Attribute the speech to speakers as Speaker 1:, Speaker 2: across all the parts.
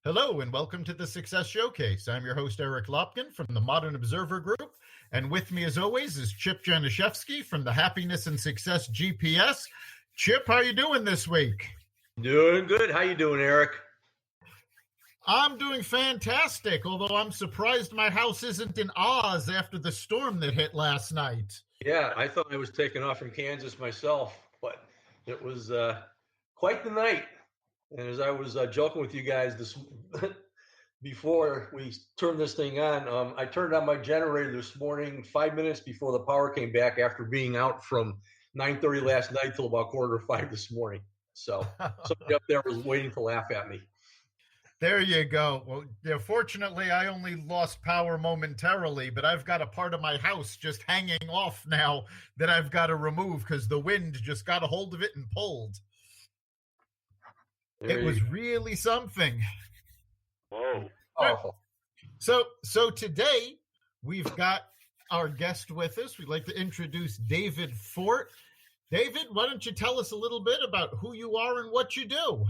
Speaker 1: Hello and welcome to the Success Showcase. I'm your host, Eric Lopkin from the Modern Observer Group. And with me, as always, is Chip Janiszewski from the Happiness and Success GPS. Chip, how you doing this week?
Speaker 2: Doing good. How you doing, Eric?
Speaker 1: I'm doing fantastic, although I'm surprised my house isn't in Oz after the storm that hit last night.
Speaker 2: Yeah, I thought I was taking off from Kansas myself, but it was quite the night. And as I was joking with you guys this before we turned this thing on, I turned on my generator this morning 5 minutes before the power came back after being out from 9:30 last night till about 4:45 this morning. So somebody up there was waiting to laugh at me.
Speaker 1: There you go. Well, yeah, fortunately, I only lost power momentarily, but I've got a part of my house just hanging off now that I've got to remove because the wind just got a hold of it and pulled. It was really something.
Speaker 2: Whoa. Powerful.
Speaker 1: So today we've got our guest with us. We'd like to introduce David Fortt. David, why don't you tell us a little bit about who you are and what you do?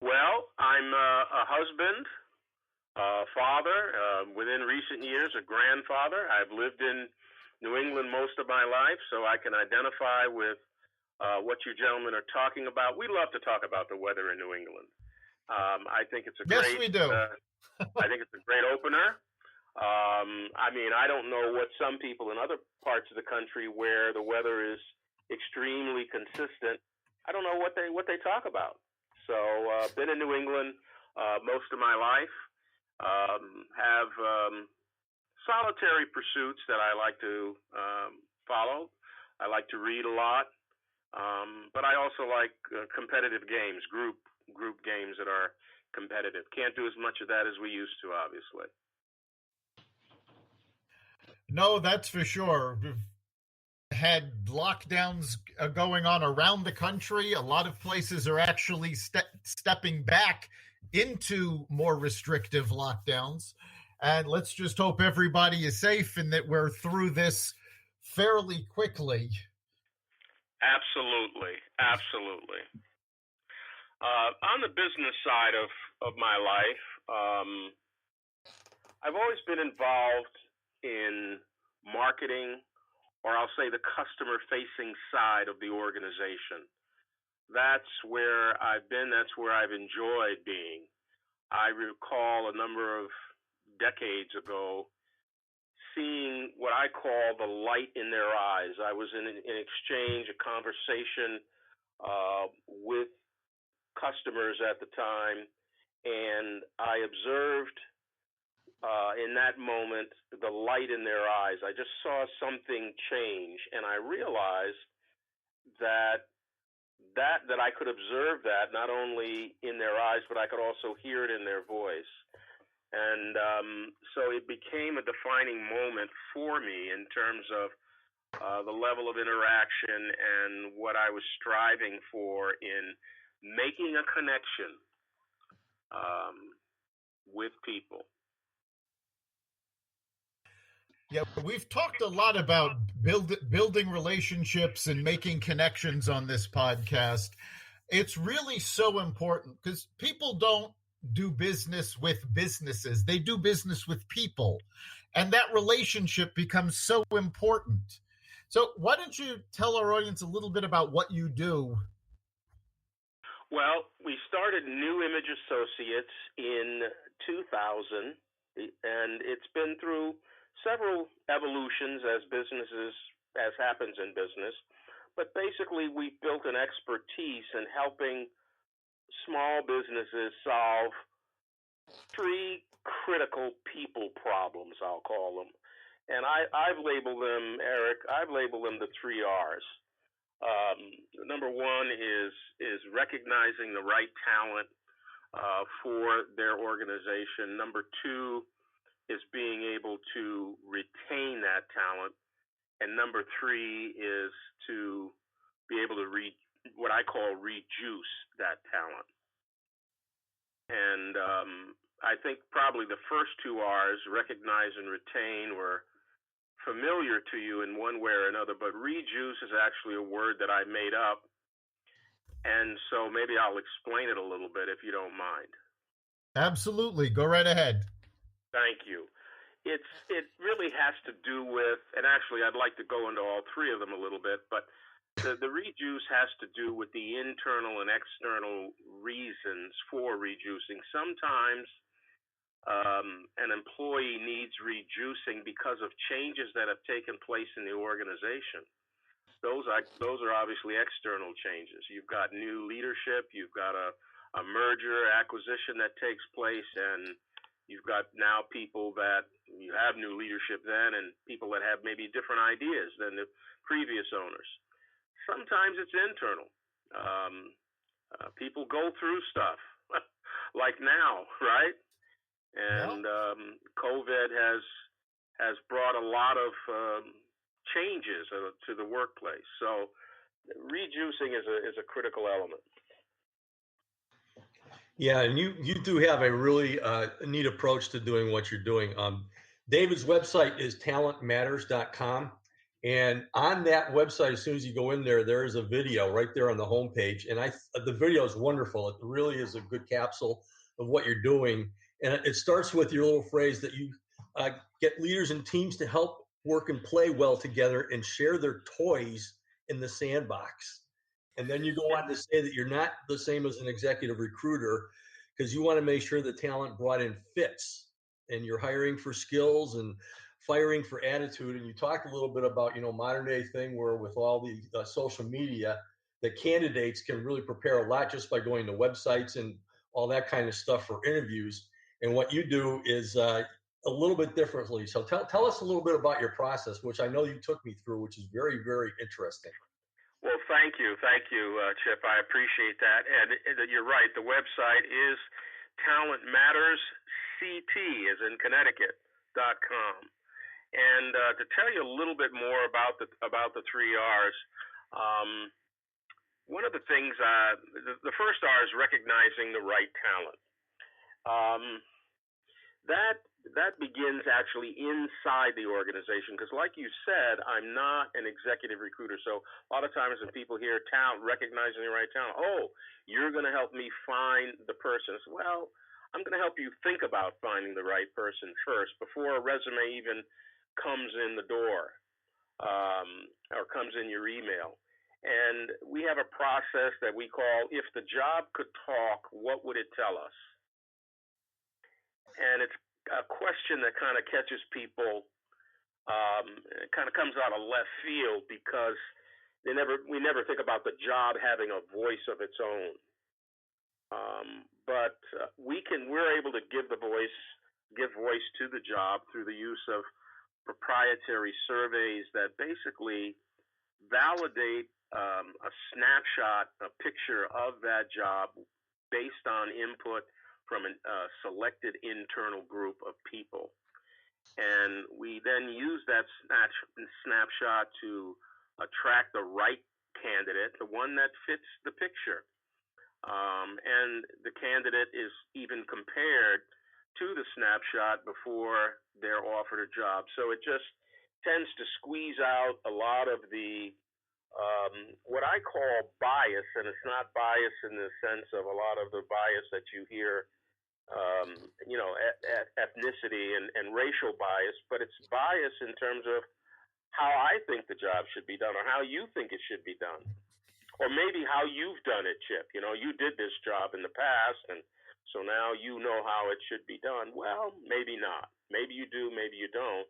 Speaker 3: Well, I'm a husband, a father, within recent years, a grandfather. I've lived in New England most of my life, so I can identify with what you gentlemen are talking about. We love to talk about the weather in New England. I think it's a great.
Speaker 1: Yes, we do.
Speaker 3: I think it's a great opener. I don't know what some people in other parts of the country where the weather is extremely consistent. I don't know what they talk about. So been in New England most of my life. Have solitary pursuits that I like to follow. I like to read a lot, but I also like competitive games, group games that are competitive. Can't do as much of that as we used to, obviously.
Speaker 1: No, that's for sure. We've had lockdowns going on around the country. A lot of places are actually stepping back into more restrictive lockdowns. And let's just hope everybody is safe and that we're through this fairly quickly.
Speaker 3: Absolutely. On the business side of my life, I've always been involved in marketing, or I'll say the customer-facing side of the organization. That's where I've been. That's where I've enjoyed being. I recall a number of decades ago seeing what I call the light in their eyes. I was in an exchange, a conversation with customers at the time, and I observed in that moment the light in their eyes. I just saw something change, and I realized that I could observe that not only in their eyes, but I could also hear it in their voice. And so it became a defining moment for me in terms of the level of interaction and what I was striving for in making a connection with people.
Speaker 1: Yeah, we've talked a lot about building relationships and making connections on this podcast. It's really so important because people don't do business with businesses. They do business with people. And that relationship becomes so important. So why don't you tell our audience a little bit about what you do?
Speaker 3: Well, we started New Image Associates in 2000, and it's been through several evolutions as happens in business. But basically, we built an expertise in helping small businesses solve three critical people problems, I'll call them. And I've labeled them, Eric, the three R's. Number one is recognizing the right talent for their organization. Number two is being able to retain that talent. And number three is to be able to what I call rejuice that talent. And I think probably the first two R's, recognize and retain, were familiar to you in one way or another, but rejuice is actually a word that I made up. And so maybe I'll explain it a little bit if you don't mind.
Speaker 1: Absolutely. Go right ahead.
Speaker 3: Thank you. It really has to do with, and actually I'd like to go into all three of them a little bit, but the rejuice has to do with the internal and external reasons for rejuicing. Sometimes an employee needs rejuicing because of changes that have taken place in the organization. Those are obviously external changes. You've got new leadership, you've got a merger acquisition that takes place, and you've got now people that you have new leadership then, and people that have maybe different ideas than the previous owners. Sometimes it's internal. People go through stuff like now, right? And COVID has brought a lot of changes to the workplace. So rejuicing is a critical element.
Speaker 2: Yeah, and you do have a really neat approach to doing what you're doing. David's website is talentmatters.com. And on that website, as soon as you go in there, there is a video right there on the homepage. And the video is wonderful. It really is a good capsule of what you're doing. And it starts with your little phrase that you get leaders and teams to help work and play well together and share their toys in the sandbox. And then you go on to say that you're not the same as an executive recruiter because you want to make sure the talent brought in fits, and you're hiring for skills and firing for attitude. And you talked a little bit about, modern day thing where with all the social media, the candidates can really prepare a lot just by going to websites and all that kind of stuff for interviews. And what you do is a little bit differently. So tell us a little bit about your process, which I know you took me through, which is very, very interesting.
Speaker 3: Well, thank you, Chip. I appreciate that. And you're right. The website is Talent Matters CT, as in Connecticut.com. And to tell you a little bit more about the three R's, one of the things, the first R is recognizing the right talent. That begins actually inside the organization, because like you said, I'm not an executive recruiter. So a lot of times when people hear talent, recognizing the right talent, oh, you're going to help me find the person. Well, I'm going to help you think about finding the right person first before a resume even comes in the door or comes in your email. And we have a process that we call, if the job could talk, what would it tell us? And it's a question that kind of catches people, it kind of comes out of left field because we never think about the job having a voice of its own. But we're able to give voice to the job through the use of proprietary surveys that basically validate a snapshot, a picture of that job based on input from a selected internal group of people. And we then use that snapshot to attract the right candidate, the one that fits the picture. And the candidate is even compared to the snapshot before they're offered a job. So it just tends to squeeze out a lot of the what I call bias, and it's not bias in the sense of a lot of the bias that you hear ethnicity and racial bias, but it's bias in terms of how I think the job should be done or how you think it should be done. Or maybe how you've done it, Chip. You did this job in the past, and so now you know how it should be done. Well, maybe not. Maybe you do, maybe you don't.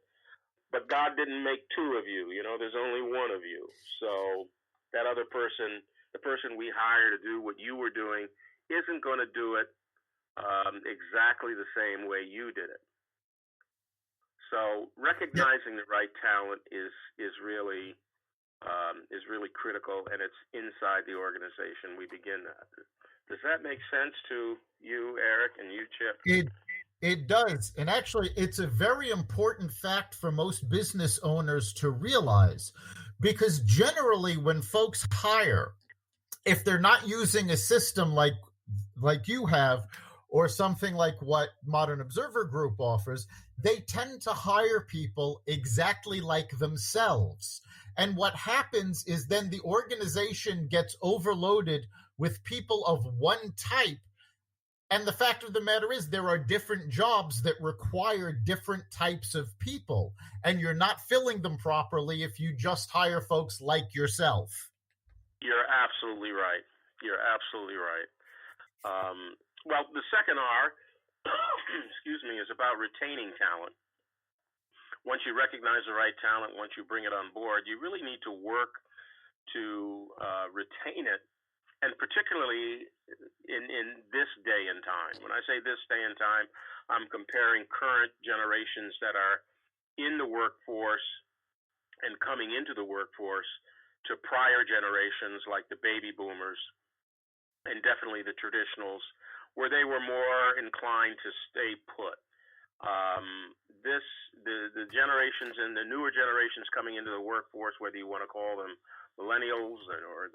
Speaker 3: But God didn't make two of you. There's only one of you. So that other person, the person we hire to do what you were doing, isn't going to do it exactly the same way you did it. So recognizing the right talent is really critical, and it's inside the organization we begin that. Does that make sense to you, Eric, and you, Chip?
Speaker 1: It does. And actually, it's a very important fact for most business owners to realize, because generally when folks hire, if they're not using a system like you have, or something like what Modern Observer Group offers, they tend to hire people exactly like themselves. And what happens is then the organization gets overloaded with people of one type And the fact of the matter is, there are different jobs that require different types of people, and you're not filling them properly if you just hire folks like yourself.
Speaker 3: You're absolutely right. You're absolutely right. Well, the second R, excuse me, is about retaining talent. Once you recognize the right talent, once you bring it on board, you really need to work to retain it, and particularly in this day and time. When I say this day and time, I'm comparing current generations that are in the workforce and coming into the workforce to prior generations like the baby boomers and definitely the traditionals, where they were more inclined to stay put. The generations and the newer generations coming into the workforce, whether you want to call them millennials or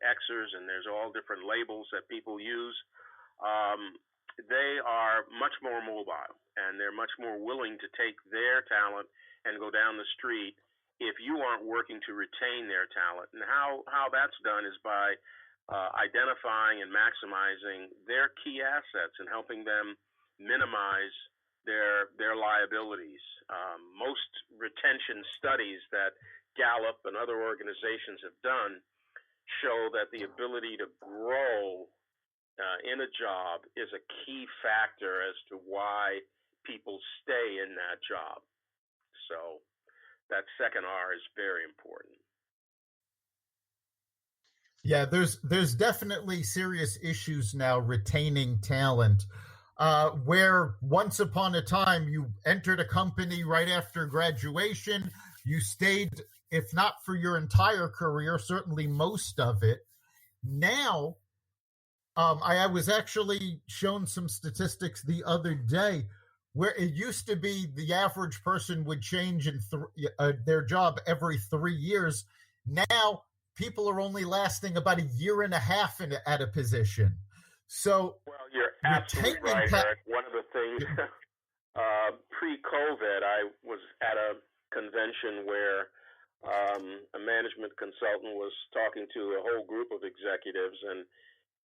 Speaker 3: Xers, and there's all different labels that people use, they are much more mobile, and they're much more willing to take their talent and go down the street if you aren't working to retain their talent. And how that's done is by identifying and maximizing their key assets and helping them minimize their liabilities. Most retention studies that Gallup and other organizations have done show that the ability to grow in a job is a key factor as to why people stay in that job. So that second R is very important.
Speaker 1: Yeah, there's definitely serious issues now retaining talent. Where once upon a time you entered a company right after graduation, you stayed, if not for your entire career, certainly most of it. Now, I was actually shown some statistics the other day where it used to be the average person would change in their job every 3 years. Now, people are only lasting about a year and a half at a position. So,
Speaker 3: well, you're absolutely right, Eric. One of the things pre-COVID, I was at a convention where a management consultant was talking to a whole group of executives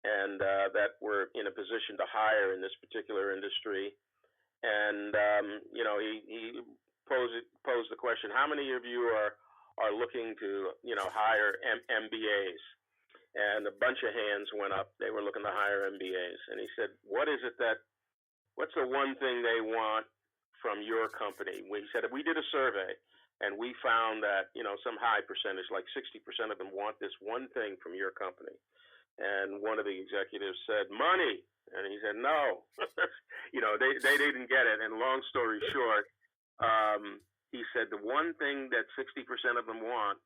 Speaker 3: and that were in a position to hire in this particular industry. And he posed the question: how many of you are looking to hire MBAs? And a bunch of hands went up. They were looking to hire MBAs. And he said, what's the one thing they want from your company? He said, we did a survey and we found that, some high percentage, like 60% of them want this one thing from your company. And one of the executives said, money. And he said, no, they didn't get it. And long story short, he said the one thing that 60% of them want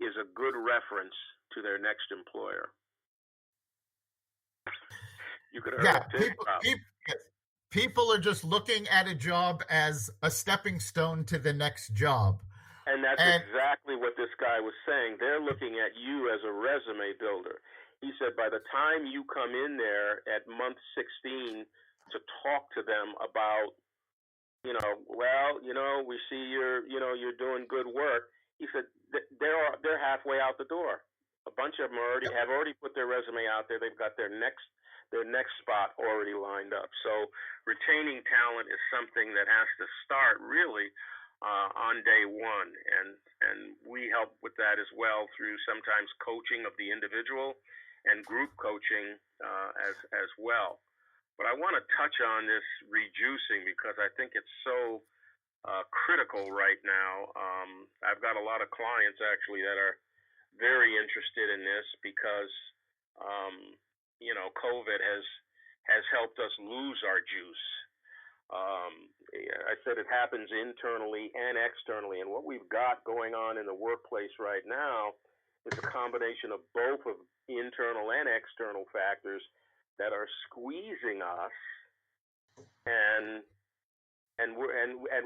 Speaker 3: is a good reference to their next employer. You could have
Speaker 1: people are just looking at a job as a stepping stone to the next job.
Speaker 3: And that's exactly what this guy was saying. They're looking at you as a resume builder. He said by the time you come in there at month 16 to talk to them about, we see you're doing good work. He said they're halfway out the door. A bunch of them have already put their resume out there. They've got their next spot already lined up. So retaining talent is something that has to start really on day one, and we help with that as well through sometimes coaching of the individual and group coaching as well. But I want to touch on this rejuicing because I think it's so critical right now. I've got a lot of clients actually that are very interested in this because COVID has helped us lose our juice. I said it happens internally and externally, and what we've got going on in the workplace right now is a combination of both of internal and external factors that are squeezing us, and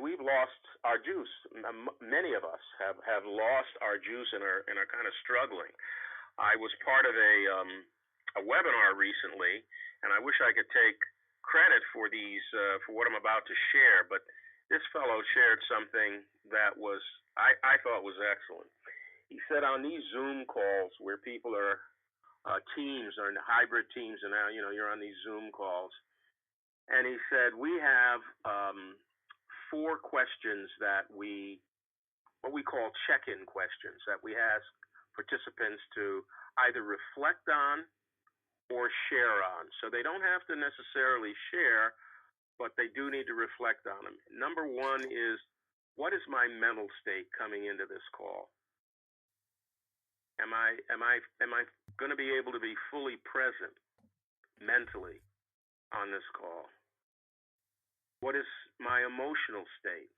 Speaker 3: we've lost our juice. Many of us have lost our juice and are kind of struggling. I was part of a webinar recently, and I wish I could take credit for for what I'm about to share, but this fellow shared something that I thought was excellent. He said on these Zoom calls where people are teams or hybrid teams, and now you're on these Zoom calls. And he said we have 4 questions that what we call check-in questions that we ask participants to either reflect on or share on. So they don't have to necessarily share, but they do need to reflect on them. Number 1 is, what is my mental state coming into this call? Am I going to be able to be fully present mentally on this call? What is my emotional state?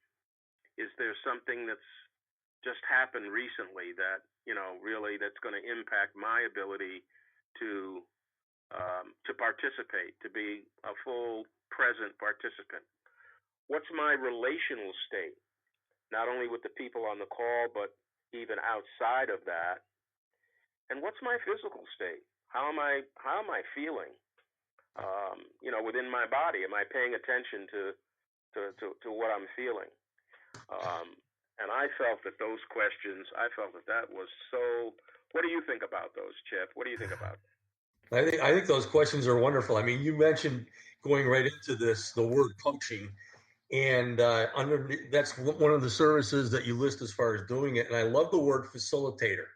Speaker 3: Is there something that's just happened recently that, really that's going to impact my ability to participate, to be a full present participant? What's my relational state? Not only with the people on the call, but even outside of that. And what's my physical state? How am I feeling? Within my body, am I paying attention to what I'm feeling? And I felt that those questions, that was so. What do you think about those, Chip? What do you think about that?
Speaker 2: I think those questions are wonderful. I mean, you mentioned going right into this, the word coaching, and that's one of the services that you list as far as doing it. And I love the word facilitator,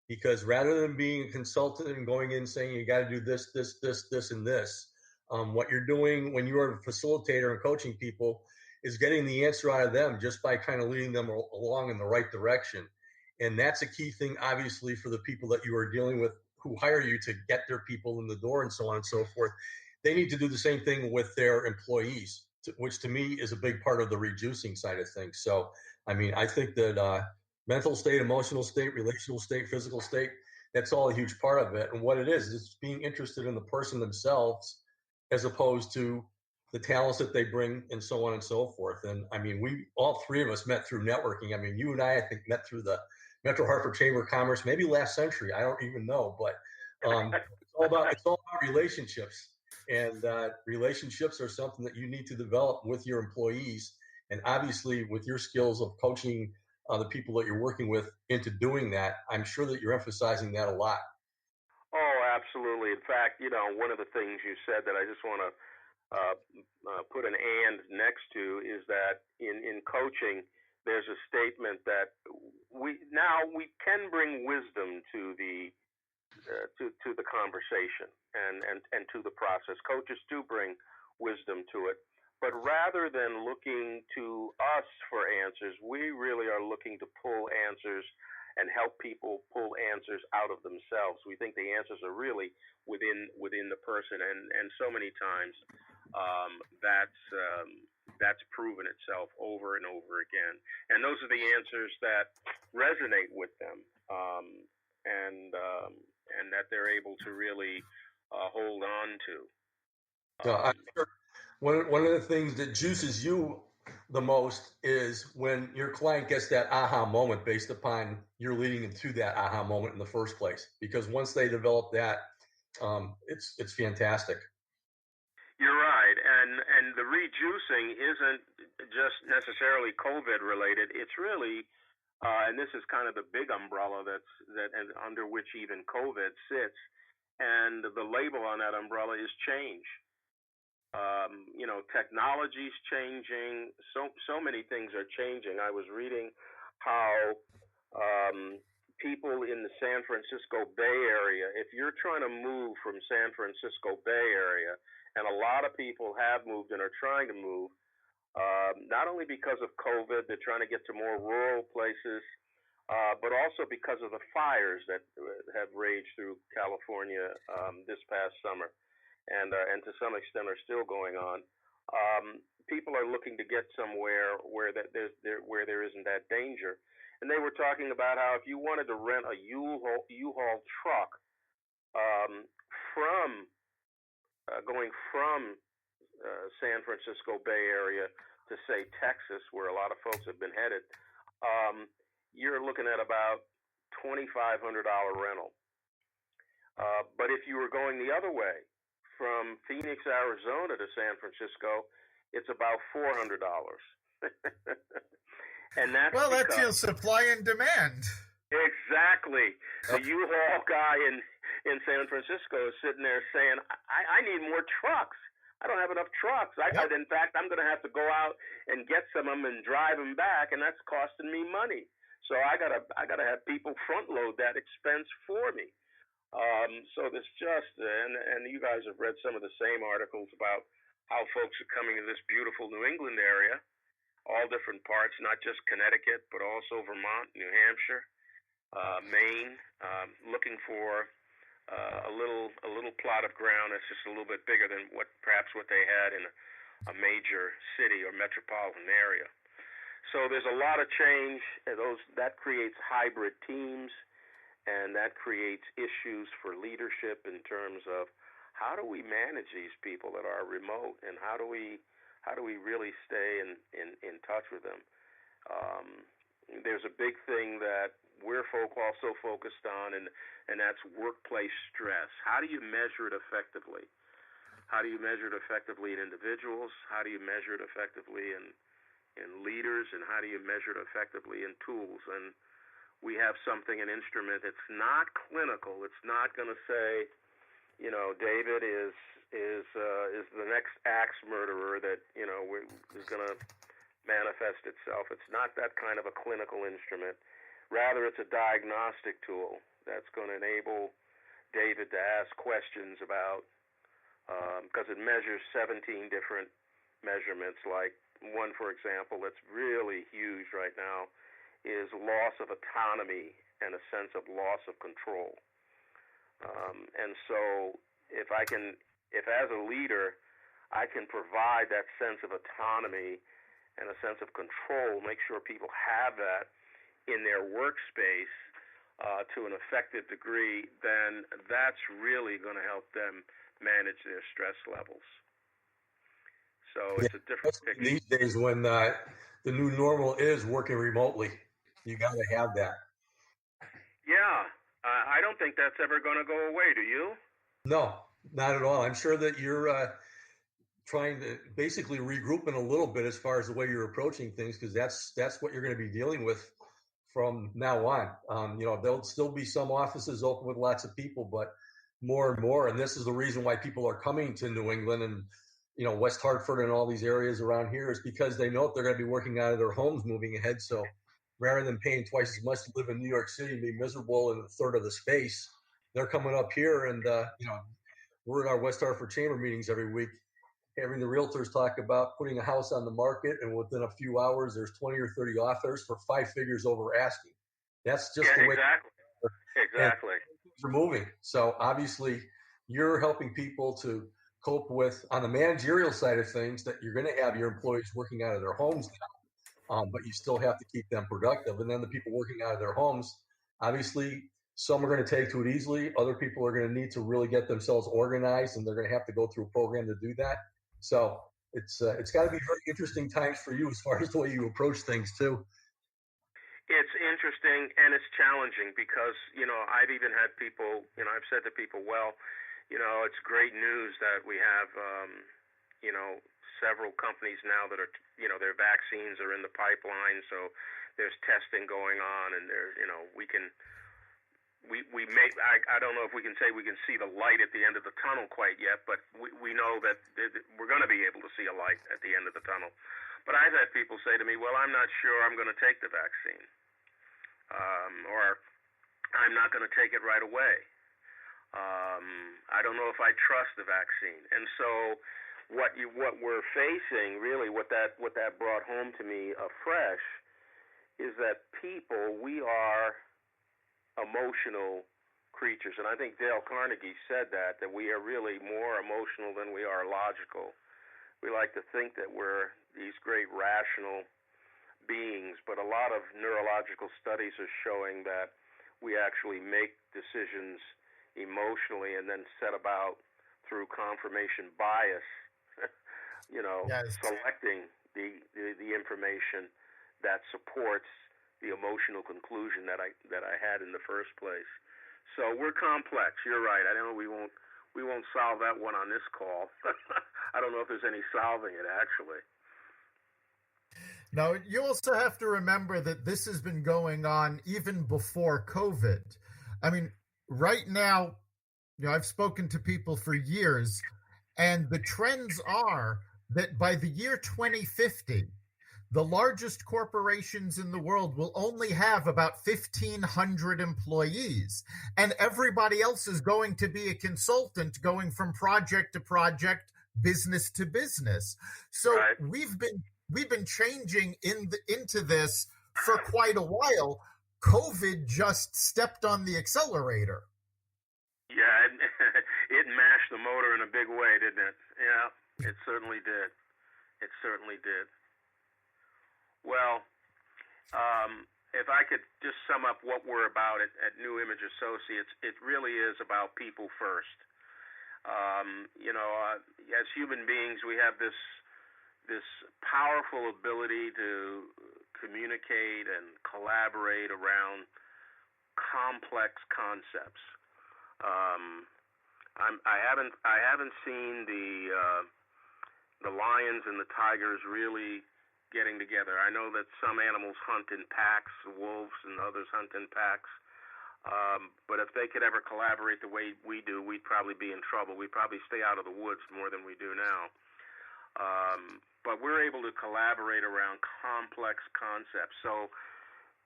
Speaker 2: because rather than being a consultant and going in saying you got to do this, and this, what you're doing when you are a facilitator and coaching people is getting the answer out of them just by kind of leading them along in the right direction. And that's a key thing, obviously, for the people that you are dealing with who hire you to get their people in the door and so on and so forth. They need to do the same thing with their employees, which to me is a big part of the reducing side of things. So, I mean, I think that mental state, emotional state, relational state, physical state, that's all a huge part of it. And what it is being interested in the person themselves as opposed to the talents that they bring and so on and so forth. And I mean, all 3 of us met through networking. I mean, you and I think, met through the Metro Hartford Chamber of Commerce, maybe last century. I don't even know, but it's all about relationships. And relationships are something that you need to develop with your employees. And obviously, with your skills of coaching the people that you're working with into doing that, I'm sure that you're emphasizing that a lot.
Speaker 3: Oh, absolutely. In fact, one of the things you said that I just want to put an and next to is that in coaching, there's a statement that we can bring wisdom to the conversation and to the process. Coaches do bring wisdom to it, but rather than looking to us for answers, we really are looking to pull answers and help people pull answers out of themselves. We think the answers are really within the person, and so many times that's proven itself over and over again. And those are the answers that resonate with them, and that they're able to really hold on to.
Speaker 2: I'm sure one of the things that juices you the most is when your client gets that aha moment based upon you're leading them to that aha moment in the first place. Because once they develop that, it's fantastic.
Speaker 3: You're right, and the rejuicing isn't just necessarily COVID related. It's really, and this is kind of the big umbrella and under which even COVID sits, and the label on that umbrella is change. Technology's changing. So many things are changing. I was reading how people in the San Francisco Bay Area, if you're trying to move from San Francisco Bay Area, and a lot of people have moved and are trying to move, not only because of COVID, they're trying to get to more rural places, but also because of the fires that have raged through California this past summer, and to some extent are still going on. People are looking to get somewhere where there isn't that danger. And they were talking about how if you wanted to rent a U-Haul truck going from San Francisco Bay Area to, say, Texas, where a lot of folks have been headed, you're looking at about $2,500 rental. But if you were going the other way, from Phoenix, Arizona to San Francisco, it's about $400. And that's
Speaker 1: your supply and demand.
Speaker 3: Exactly. The U-Haul guy in San Francisco is sitting there saying, I need more trucks. I don't have enough trucks.
Speaker 1: Yep.
Speaker 3: In fact, I'm going to have to go out and get some of them and drive them back, and that's costing me money. So I gotta have people front load that expense for me. So there's just, and you guys have read some of the same articles about how folks are coming to this beautiful New England area, all different parts, not just Connecticut, but also Vermont, New Hampshire, Maine, looking for a little plot of ground that's just a little bit bigger than what they had in a major city or metropolitan area. So there's a lot of change. That creates hybrid teams, and that creates issues for leadership in terms of how do we manage these people that are remote, and how do we really stay in touch with them. There's a big thing that we're also focused on, and that's workplace stress. How do you measure it effectively? How do you measure it effectively in individuals? How do you measure it effectively in leaders? And how do you measure it effectively in tools? And we have an instrument that's not clinical. It's not going to say, David is the next axe murderer that is going to manifest itself. It's not that kind of a clinical instrument. Rather, it's a diagnostic tool that's going to enable David to ask questions about, because it measures 17 different measurements. Like one, for example, that's really huge right now is loss of autonomy and a sense of loss of control. And so if as a leader, I can provide that sense of autonomy and a sense of control, make sure people have that in their workspace to an effective degree, then that's really going to help them manage their stress levels. So it's a different picture.
Speaker 2: These days when the new normal is working remotely, you got to have that.
Speaker 3: Yeah, I don't think that's ever going to go away. Do you?
Speaker 2: No, not at all. I'm sure that you're trying to basically regroup in a little bit as far as the way you're approaching things, because that's what you're going to be dealing with from now on. There'll still be some offices open with lots of people, but more and more, and this is the reason why people are coming to New England and West Hartford and all these areas around here, is because they know they're going to be working out of their homes moving ahead. So rather than paying twice as much to live in New York City and be miserable in a third of the space, they're coming up here. And we're in our West Hartford chamber meetings every week, having the realtors talk about putting a house on the market, and within a few hours there's 20 or 30 offers for 5 figures over asking. That's just the way
Speaker 3: exactly
Speaker 2: things are moving. So obviously you're helping people to cope with, on the managerial side of things, that you're going to have your employees working out of their homes now, but you still have to keep them productive. And then the people working out of their homes, obviously some are going to take to it easily. Other people are going to need to really get themselves organized, and they're going to have to go through a program to do that. So it's got to be very interesting times for you as far as the way you approach things too.
Speaker 3: It's interesting and it's challenging because, I've even had people, I've said to people, well, it's great news that we have, several companies now that are, their vaccines are in the pipeline. So there's testing going on, and there, I don't know if we can say we can see the light at the end of the tunnel quite yet, but we know that we're going to be able to see a light at the end of the tunnel. But I've had people say to me, well, I'm not sure I'm going to take the vaccine, or I'm not going to take it right away. I don't know if I trust the vaccine. And so what we're facing, really, what that brought home to me afresh, is that we are emotional creatures. And I think Dale Carnegie said that we are really more emotional than we are logical. We like to think that we're these great rational beings, but a lot of neurological studies are showing that we actually make decisions emotionally and then set about through confirmation bias,
Speaker 1: Yes.
Speaker 3: selecting the information that supports the emotional conclusion that I had in the first place. So we're complex. You're right. I know we won't solve that one on this call. I don't know if there's any solving it, actually.
Speaker 1: Now, you also have to remember that this has been going on even before COVID. I mean, right now, I've spoken to people for years, and the trends are that by the year 2050, the largest corporations in the world will only have about 1,500 employees, and everybody else is going to be a consultant going from project to project, business to business. So
Speaker 3: Right.
Speaker 1: we've been changing into this for quite a while. COVID just stepped on the accelerator.
Speaker 3: Yeah, it mashed the motor in a big way, didn't it? Yeah, it certainly did. It certainly did. Well, if I could just sum up what we're about at New Image Associates, it really is about people first. As human beings, we have this powerful ability to communicate and collaborate around complex concepts. I haven't seen the lions and the tigers really getting together. I know that some animals hunt in packs, wolves and others hunt in packs. But if they could ever collaborate the way we do, we'd probably be in trouble. We'd probably stay out of the woods more than we do now. But we're able to collaborate around complex concepts. So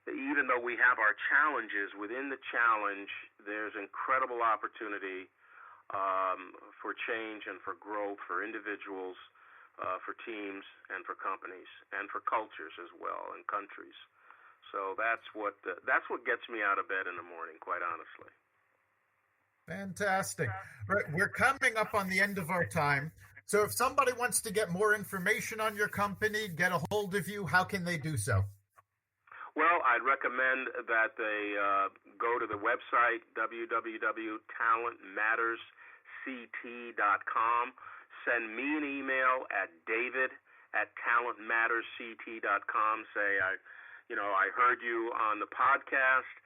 Speaker 3: even though we have our challenges, within the challenge, there's incredible opportunity for change and for growth for individuals, for teams, and for companies, and for cultures as well, and countries. So that's what gets me out of bed in the morning, quite honestly.
Speaker 1: Fantastic. Right, we're coming up on the end of our time. So if somebody wants to get more information on your company, get a hold of you, how can they do so?
Speaker 3: Well, I'd recommend that they go to the website, www.talentmattersct.com. Send me an email at david@talentmattersct.com. Say, I heard you on the podcast,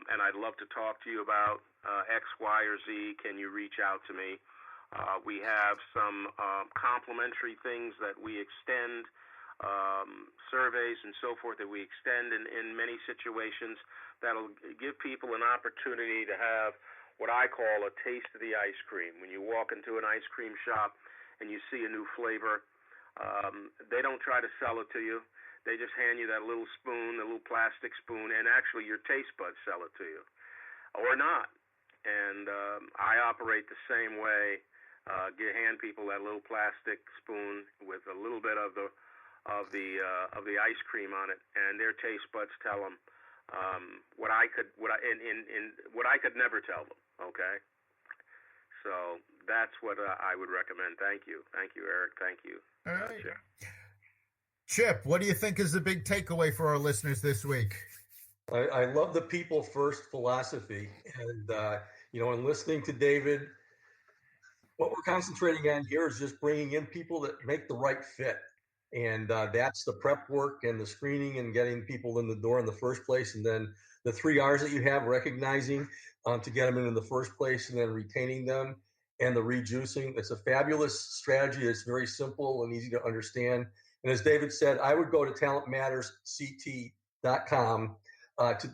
Speaker 3: and I'd love to talk to you about X, Y, or Z. Can you reach out to me? We have some complimentary things that we extend, surveys and so forth that we extend in many situations that'll give people an opportunity to have what I call a taste of the ice cream. When you walk into an ice cream shop and you see a new flavor, they don't try to sell it to you. They just hand you that little spoon, a little plastic spoon, and actually your taste buds sell it to you, or not. And I operate the same way. Hand people that little plastic spoon with a little bit of the ice cream on it, and their taste buds tell them what I could never tell them. Okay, so that's what I would recommend. Thank you, Eric. Thank you.
Speaker 1: All right. Chip, what do you think is the big takeaway for our listeners this week?
Speaker 2: I love the people first philosophy, and in listening to David, what we're concentrating on here is just bringing in people that make the right fit. And that's the prep work and the screening and getting people in the door in the first place. And then the 3 R's that you have, recognizing to get them in the first place, and then retaining them, and the rejuicing. It's a fabulous strategy. It's very simple and easy to understand. And as David said, I would go to talentmattersct.com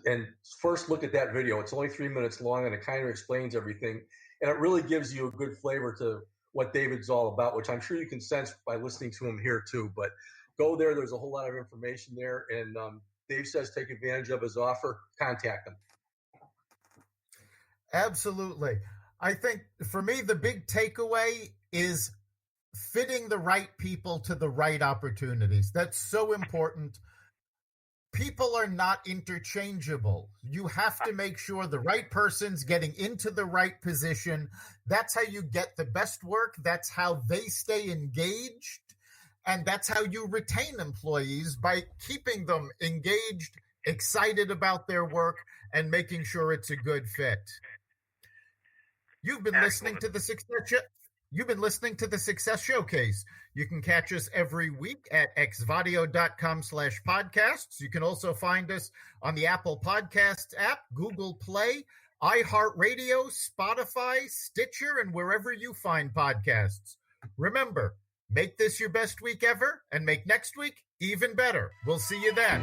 Speaker 2: and first look at that video. It's only 3 minutes long, and it kind of explains everything. And it really gives you a good flavor to what David's all about, which I'm sure you can sense by listening to him here too. But go there. There's a whole lot of information there. And Dave says take advantage of his offer. Contact him.
Speaker 1: Absolutely. I think for me, the big takeaway is fitting the right people to the right opportunities. That's so important. People are not interchangeable. You have to make sure the right person's getting into the right position. That's how you get the best work. That's how they stay engaged. And that's how you retain employees, by keeping them engaged, excited about their work, and making sure it's a good fit. You've been listening to the Success Showcase. You can catch us every week at xvadio.com/podcasts. You can also find us on the Apple Podcasts app, Google Play, iHeartRadio, Spotify, Stitcher, and wherever you find podcasts. Remember, make this your best week ever, and make next week even better. We'll see you then.